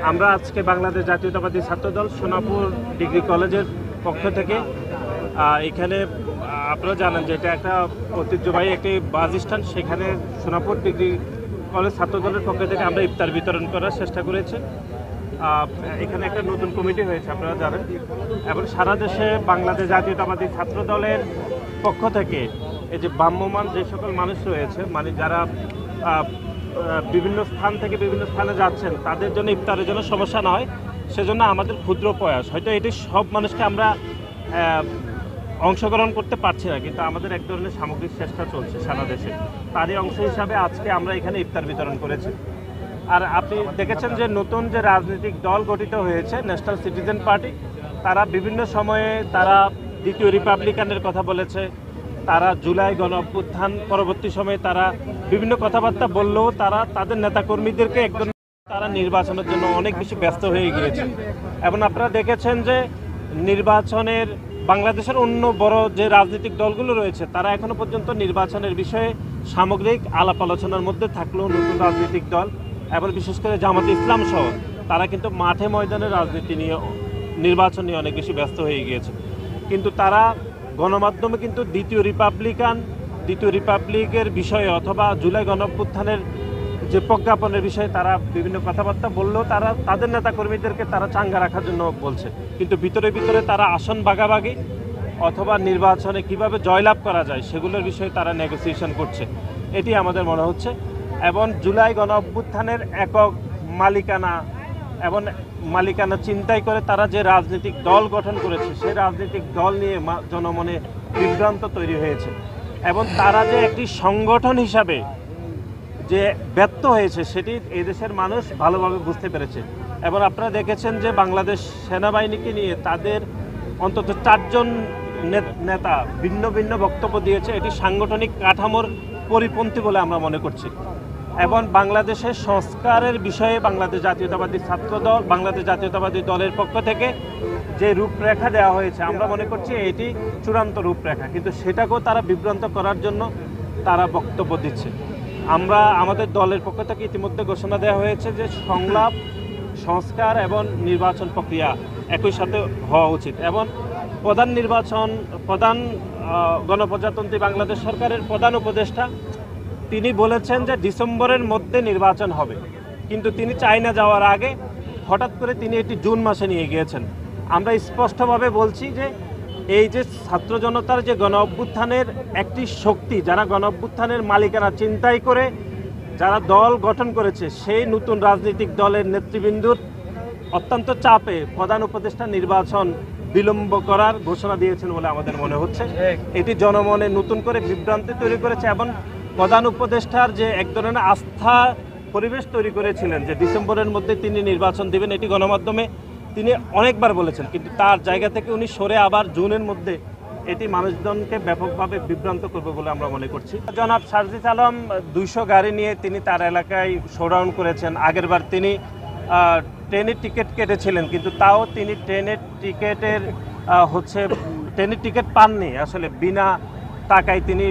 আমরা আজকে বাংলাদেশ জাতীয়তাবাদী ছাত্রদল সোনাপুর ডিগ্রি কলেজের পক্ষ থেকে এখানে আপনারা জানেন যে এটা একটা ঐতিহ্যবাহী একটি বাস স্ট্যান্ড, সেখানে সোনাপুর ডিগ্রি কলেজ ছাত্রদলের পক্ষ থেকে আমরা ইফতার বিতরণ করার চেষ্টা করেছি। এখানে একটা নতুন কমিটি হয়েছে আপনারা জানেন, এবং সারা দেশে বাংলাদেশ জাতীয়তাবাদী ছাত্রদলের পক্ষ থেকে এই যে ভ্রাম্যমাণ যে সকল মানুষ রয়েছে, মানে যারা বিভিন্ন স্থান থেকে বিভিন্ন স্থানে যাচ্ছেন, তাদের জন্য ইফতারের জন্য সমস্যা না হয় সেজন্য আমাদের ক্ষুদ্র প্রয়াস। হয়তো এটি সব মানুষকে আমরা অংশগ্রহণ করতে পারছি না, কিন্তু আমাদের এক ধরনের সামগ্রিক চেষ্টা চলছে সারা দেশে। তারই অংশ হিসাবে আজকে আমরা এখানে ইফতার বিতরণ করেছি। আর আপনি দেখেছেন যে নতুন যে রাজনৈতিক দল গঠিত হয়েছে ন্যাশনাল সিটিজেন পার্টি, তারা বিভিন্ন সময়ে তারা দ্বিতীয় রিপাবলিকানের কথা বলেছে, তারা জুলাই গণ অভ্যুত্থান পরবর্তী সময়ে তারা বিভিন্ন কথাবার্তা বললেও তারা তাদের নেতাকর্মীদেরকে একদম তারা নির্বাচনের জন্য অনেক বেশি ব্যস্ত হয়ে গিয়েছে। এবং আপনারা দেখেছেন যে নির্বাচনের বাংলাদেশের অন্য বড় যে রাজনৈতিক দলগুলো রয়েছে, তারা এখনো পর্যন্ত নির্বাচনের বিষয়ে সামগ্রিক আলাপ আলোচনার মধ্যে থাকলেও নতুন রাজনৈতিক দল এবং বিশেষ করে জামাতে ইসলাম সহ তারা কিন্তু মাঠে ময়দানে রাজনীতি নিয়ে নির্বাচন নিয়ে অনেক বেশি ব্যস্ত হয়ে গিয়েছে। কিন্তু তারা গণমাধ্যমে কিন্তু দ্বিতীয় রিপাবলিকের বিষয়ে অথবা জুলাই গণ অভ্যুত্থানের যে প্রজ্ঞাপনের বিষয়ে তারা বিভিন্ন কথাবার্তা বললেও তারা তাদের নেতাকর্মীদেরকে তারা চাঙ্গা রাখার জন্য বলছে, কিন্তু ভিতরে ভিতরে তারা আসন ভাগাভাগি অথবা নির্বাচনে কিভাবে জয়লাভ করা যায় সেগুলোর বিষয়ে তারা নেগোসিয়েশন করছে, এটি আমাদের মনে হচ্ছে। এবং জুলাই গণ অভ্যুত্থানের একক মালিকানা চিন্তাই করে তারা যে রাজনৈতিক দল গঠন করেছে, সেই রাজনৈতিক দল নিয়ে জনমনে বিভ্রান্ত তৈরি হয়েছে। এবং তারা যে একটি সংগঠন হিসাবে যে ব্যর্থ হয়েছে সেটি এদেশের মানুষ ভালোভাবে বুঝতে পেরেছে। এবং আপনারা দেখেছেন যে বাংলাদেশ সেনাবাহিনীকে নিয়ে তাদের অন্তত 4 জন নেতা ভিন্ন ভিন্ন বক্তব্য দিয়েছে, এটি সাংগঠনিক কাঠামোর পরিপন্থী বলে আমরা মনে করছি। এবং বাংলাদেশের সংস্কারের বিষয়ে বাংলাদেশ জাতীয়তাবাদী দলের পক্ষ থেকে যে রূপরেখা দেওয়া হয়েছে, আমরা মনে করছি এটি চূড়ান্ত রূপরেখা, কিন্তু সেটাকেও তারা বিভ্রান্ত করার জন্য তারা বক্তব্য দিচ্ছে। আমাদের দলের পক্ষ থেকে ইতিমধ্যে ঘোষণা দেওয়া হয়েছে যে সংলাপ, সংস্কার এবং নির্বাচন প্রক্রিয়া একই সাথে হওয়া উচিত। এবং প্রধান গণপ্রজাতন্ত্রী বাংলাদেশ সরকারের প্রধান উপদেষ্টা তিনি বলেছেন যে ডিসেম্বরের মধ্যে নির্বাচন হবে, কিন্তু তিনি চায়না যাওয়ার আগে হঠাৎ করে তিনি এটি জুন মাসে নিয়ে গিয়েছেন। আমরা স্পষ্টভাবে বলছি যে এই যে ছাত্র জনতার যে গণ অভ্যুত্থানের একটি শক্তি, যারা গণ অভ্যুত্থানের মালিকানা চিন্তাই করে যারা দল গঠন করেছে, সেই নতুন রাজনৈতিক দলের নেতৃবৃন্দুর অত্যন্ত চাপে প্রধান উপদেষ্টা নির্বাচন বিলম্ব করার ঘোষণা দিয়েছেন বলে আমাদের মনে হচ্ছে। এটি জনমনে নতুন করে বিভ্রান্তি তৈরি করেছে এবং প্রধান উপদেষ্টার যে এক ধরনের আস্থা পরিবেশ তৈরি করেছিলেন যে ডিসেম্বরের মধ্যে তিনি নির্বাচন দেবেন, এটি গণমাধ্যমে তিনি অনেকবার বলেছেন, কিন্তু তার জায়গা থেকে উনি সরে আবার জুনের মধ্যে এটি মানুষজনকে ব্যাপকভাবে বিভ্রান্ত করবে বলে আমরা মনে করছি। জনাব সার্জিস আলম 200 গাড়ি নিয়ে তিনি তার এলাকায় শোডাউন করেছেন। আগেরবার তিনি ট্রেনের টিকিট কেটেছিলেন, কিন্তু তাও তিনি ট্রেনের টিকিট পাননি, আসলে বিনা টাকায় তিনি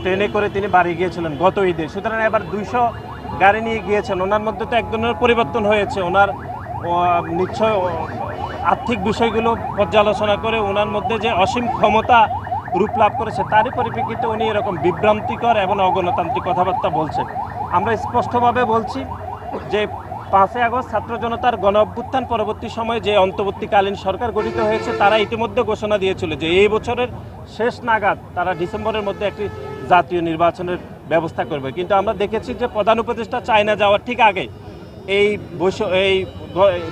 ট্রেনে করে তিনি বাড়ি গিয়েছিলেন গত ঈদে। সুতরাং এবার 200 গাড়ি নিয়ে গিয়েছেন, ওনার মধ্যে তো এক ধরনের পরিবর্তন হয়েছে। ওনার নিশ্চয় আর্থিক বিষয়গুলো পর্যালোচনা করে ওনার মধ্যে যে অসীম ক্ষমতা রূপ লাভ করেছে, তারই পরিপ্রেক্ষিতে উনি এরকম বিভ্রান্তিকর এবং অগণতান্ত্রিক কথাবার্তা বলছেন। আমরা স্পষ্টভাবে বলছি যে 5 আগস্ট ছাত্র জনতার গণ অভ্যুত্থান পরবর্তী সময়ে যে অন্তর্বর্তীকালীন সরকার গঠিত হয়েছে, তারা ইতিমধ্যে ঘোষণা দিয়েছিল যে এই বছরের শেষ নাগাদ তারা ডিসেম্বরের মধ্যে একটি জাতীয় নির্বাচনের ব্যবস্থা করবে। কিন্তু আমরা দেখেছি যে প্রধান উপদেষ্টা চায়না যাওয়ার ঠিক আগে এই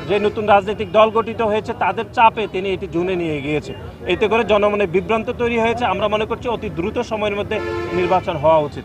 যে নতুন রাজনৈতিক দল গঠিত হয়েছে তাদের চাপে তিনি এটি জুনে নিয়ে গিয়েছে। এতে করে জনমনে বিভ্রান্ত তৈরি হয়েছে। আমরা মনে করছি অতি দ্রুত সময়ের মধ্যে নির্বাচন হওয়া উচিত।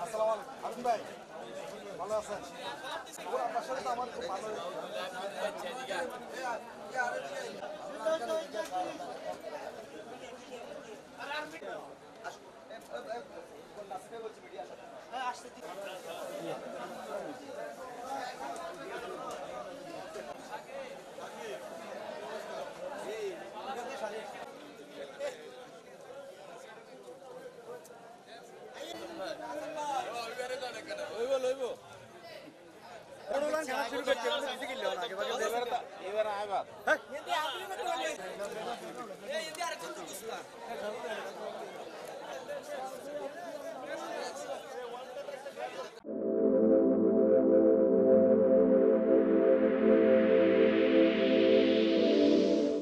আসসালামু আলাইকুম ভাই, ভালো আছেন? আপনার সাথে তো আমার খুব ভালো হ্যাঁ